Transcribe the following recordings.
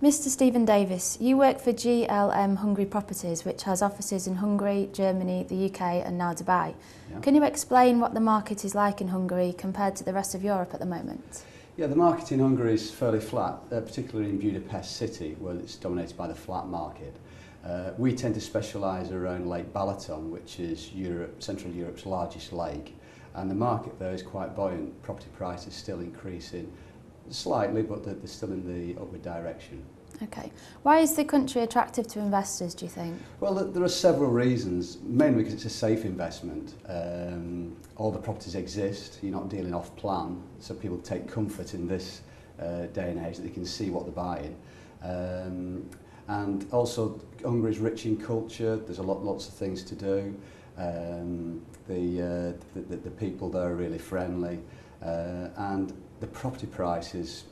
Mr. Stephen Davis, you work for GLM Hungary Properties, which has offices in Hungary, Germany, the UK and now Dubai. Yeah. Can you explain what the market is like in Hungary compared to the rest of Europe at the moment? Yeah, the market in Hungary is fairly flat, particularly in Budapest city, where it's dominated by the flat market. We tend to specialise around Lake Balaton, which is Central Europe's largest lake, and the market there is quite buoyant. Property prices still increasing slightly, but they're still in the upward direction. Okay. Why is the country attractive to investors, do you think? Well, there are several reasons, mainly because it's a safe investment. All the properties exist, you're not dealing off plan, so people take comfort in this day and age that they can see what they're buying. And also, Hungary is rich in culture, there's lots of things to do. The people there are really friendly, and the property prices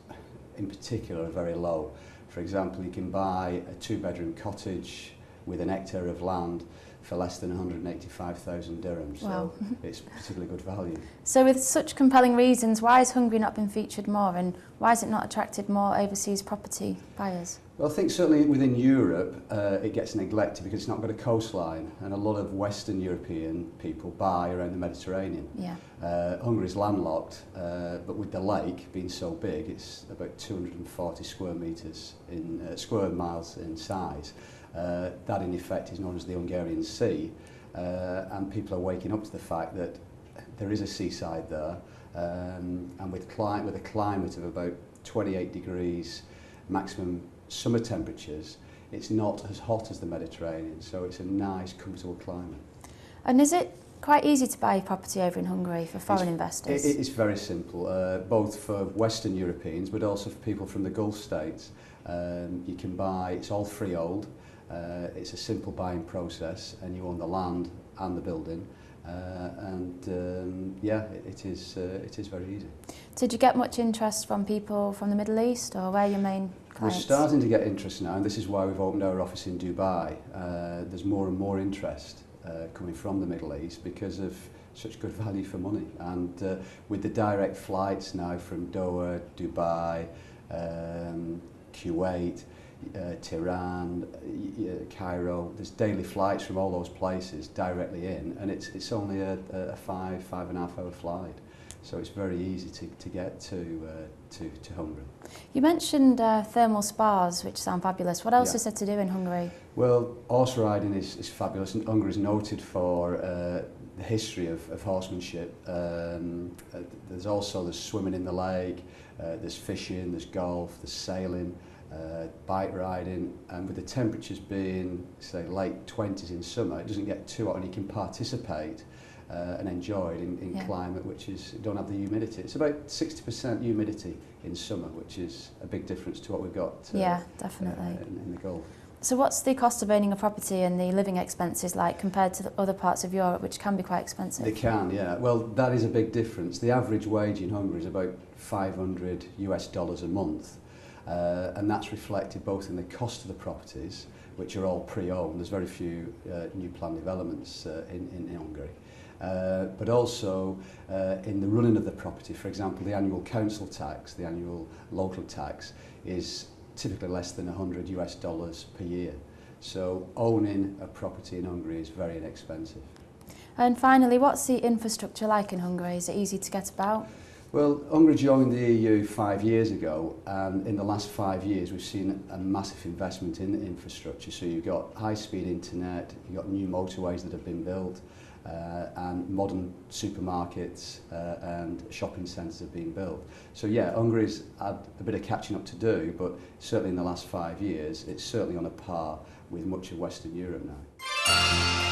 in particular are very low. For example, you can buy a 2-bedroom cottage with an hectare of land for less than 185,000 dirhams. Wow. So it's particularly good value. So with such compelling reasons, why has Hungary not been featured more, and why has it not attracted more overseas property buyers? Well, I think certainly within Europe it gets neglected because it's not got a coastline, and a lot of Western European people buy around the Mediterranean. Yeah. Hungary's landlocked, but with the lake being so big, it's about 240 square miles in size. That in effect is known as the Hungarian Sea, and people are waking up to the fact that there is a seaside there, and with a climate of about 28 degrees maximum summer temperatures, it's not as hot as the Mediterranean, so it's a nice, comfortable climate. And is it quite easy to buy property over in Hungary for foreign investors? It's very simple, both for Western Europeans, but also for people from the Gulf states. You can buy, it's all freehold, it's a simple buying process, and you own the land and the building. Yeah, it is very easy. So do you get much interest from people from the Middle East, or where are your main clients? We're starting to get interest now, and this is why we've opened our office in Dubai. There's more and more interest coming from the Middle East because of such good value for money. And with the direct flights now from Doha, Dubai, Kuwait, Tehran, Cairo, there's daily flights from all those places directly in, and it's only a 5.5 hour flight, so it's very easy to get to Hungary. You mentioned thermal spas, which sound fabulous. What else is there to do in Hungary? Well, horse riding is fabulous, and Hungary is noted for the history of horsemanship. There's swimming in the lake, there's fishing, there's golf, there's sailing, bike riding, and with the temperatures being, say, late 20s in summer, it doesn't get too hot, and you can participate and enjoy it in climate which don't have the humidity. It's about 60% humidity in summer, which is a big difference to what we've got definitely. In the Gulf. So what's the cost of owning a property and the living expenses like compared to the other parts of Europe, which can be quite expensive? They can, yeah. Well, that is a big difference. The average wage in Hungary is about $500 a month. And that's reflected both in the cost of the properties, which are all pre-owned. There's very few new planned developments in Hungary. But also in the running of the property. For example, the annual council tax, the annual local tax, is typically less than $100 per year. So owning a property in Hungary is very inexpensive. And finally, what's the infrastructure like in Hungary? Is it easy to get about? Well, Hungary joined the EU 5 years ago, and in the last 5 years we've seen a massive investment in infrastructure. So you've got high-speed internet, you've got new motorways that have been built, and modern supermarkets and shopping centres have been built. So yeah, Hungary's had a bit of catching up to do, but certainly in the last 5 years it's certainly on a par with much of Western Europe now.